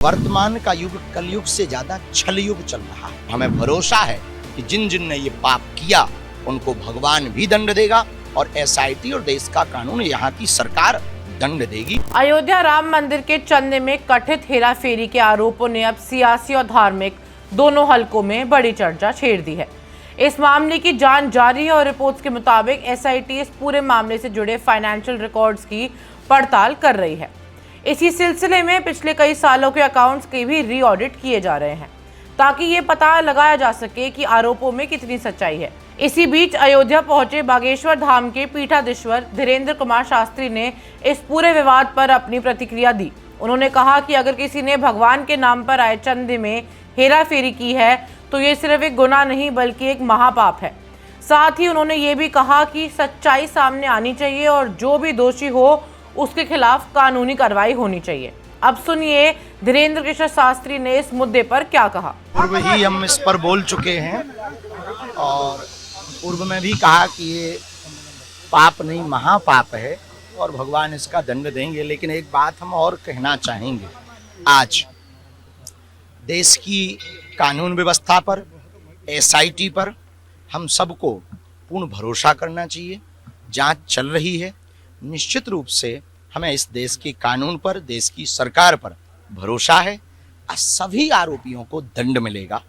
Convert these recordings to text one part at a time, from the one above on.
वर्तमान का युग कलयुग से ज्यादा छल युग चल रहा है। हमें भरोसा है कि जिन जिन ने ये पाप किया उनको भगवान भी दंड देगा और एसआईटी और देश का कानून, यहाँ की सरकार दंड देगी। अयोध्या राम मंदिर के चंदे में कथित हेराफेरी के आरोपों ने अब सियासी और धार्मिक दोनों हलकों में बड़ी चर्चा छेड़ दी है। इस मामले की जांच जारी है और रिपोर्ट्स के मुताबिक एसआईटी इस पूरे मामले से जुड़े फाइनेंशियल रिकॉर्ड्स की पड़ताल कर रही है। इसी सिलसिले में पिछले कई सालों के अकाउंट्स के भी री ऑडिट किए जा रहे हैं ताकि ये पता लगाया जा सके कि आरोपों में कितनी सच्चाई है। इसी बीच अयोध्या पहुंचे बागेश्वर धाम के पीठाधीश्वर धीरेन्द्र कुमार शास्त्री ने इस पूरे विवाद पर अपनी प्रतिक्रिया दी। उन्होंने कहा कि अगर किसी ने भगवान के नाम पर आए चंदे में हेराफेरी की है तो ये सिर्फ एक गुनाह नहीं बल्कि एक महापाप है। साथ ही उन्होंने ये भी कहा कि सच्चाई सामने आनी चाहिए और जो भी दोषी हो उसके खिलाफ कानूनी कार्रवाई होनी चाहिए। अब सुनिए धीरेन्द्र कृष्ण शास्त्री ने इस मुद्दे पर क्या कहा। पूर्व ही हम इस पर बोल चुके हैं और पूर्व में भी कहा कि ये पाप नहीं महापाप है और भगवान इसका दंड देंगे। लेकिन एक बात हम और कहना चाहेंगे, आज देश की कानून व्यवस्था पर, एसआईटी पर हम सबको पूर्ण भरोसा करना चाहिए। जांच चल रही है। निश्चित रूप से हमें इस देश के कानून पर, देश की सरकार पर भरोसा है। सभी आरोपियों को दंड मिलेगा।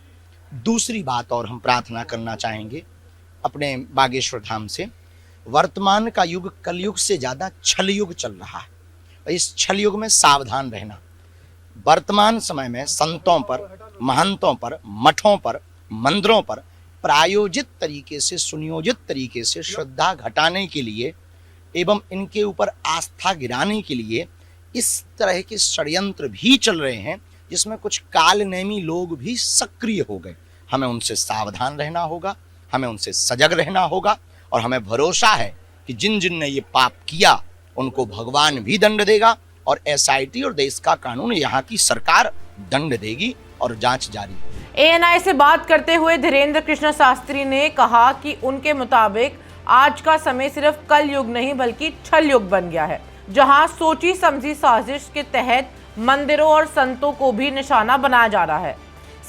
दूसरी बात और हम प्रार्थना करना चाहेंगे अपने बागेश्वर धाम से, वर्तमान का युग कलयुग से ज्यादा छल युग चल रहा है। इस छल युग में सावधान रहना। वर्तमान समय में संतों पर, महंतों पर, मठों पर, मंदिरों पर प्रायोजित तरीके से, सुनियोजित तरीके से श्रद्धा घटाने के लिए एवं इनके ऊपर आस्था गिराने के लिए इस तरह के षड्यंत्र भी चल रहे हैं जिसमें कुछ कालनेमी लोग भी सक्रिय हो गए। हमें उनसे सावधान रहना होगा, हमें उनसे सजग रहना होगा और हमें भरोसा है कि जिन जिन ने ये पाप किया उनको भगवान भी दंड देगा और एसआईटी और देश का कानून, यहाँ की सरकार दंड देगी और जांच जारी है। एएनआई से बात करते हुए धीरेन्द्र कृष्ण शास्त्री ने कहा कि उनके मुताबिक आज का समय सिर्फ कल युग नहीं बल्कि छल युग बन गया है, जहां सोची समझी साजिश के तहत मंदिरों और संतों को भी निशाना बनाया जा रहा है।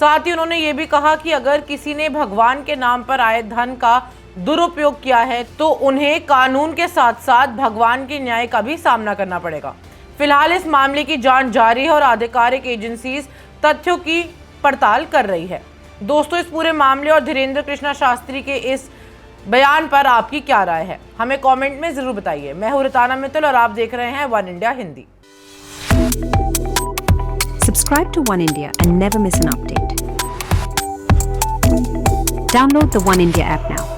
साथ ही उन्होंने ये भी कहा कि अगर किसी ने भगवान के नाम पर आए धन का दुरुपयोग किया है तो उन्हें कानून के साथ साथ भगवान के न्याय का भी सामना करना पड़ेगा। फिलहाल इस मामले की जांच जारी है और आधिकारिक एजेंसीज तथ्यों की पड़ताल कर रही है। दोस्तों, इस पूरे मामले और धीरेन्द्र कृष्ण शास्त्री के इस बयान पर आपकी क्या राय है, हमें कमेंट में जरूर बताइए। मैं हूं रिताना मित्तल और आप देख रहे हैं one India Hindi. Subscribe to One India and never miss an update. Download the One India app now.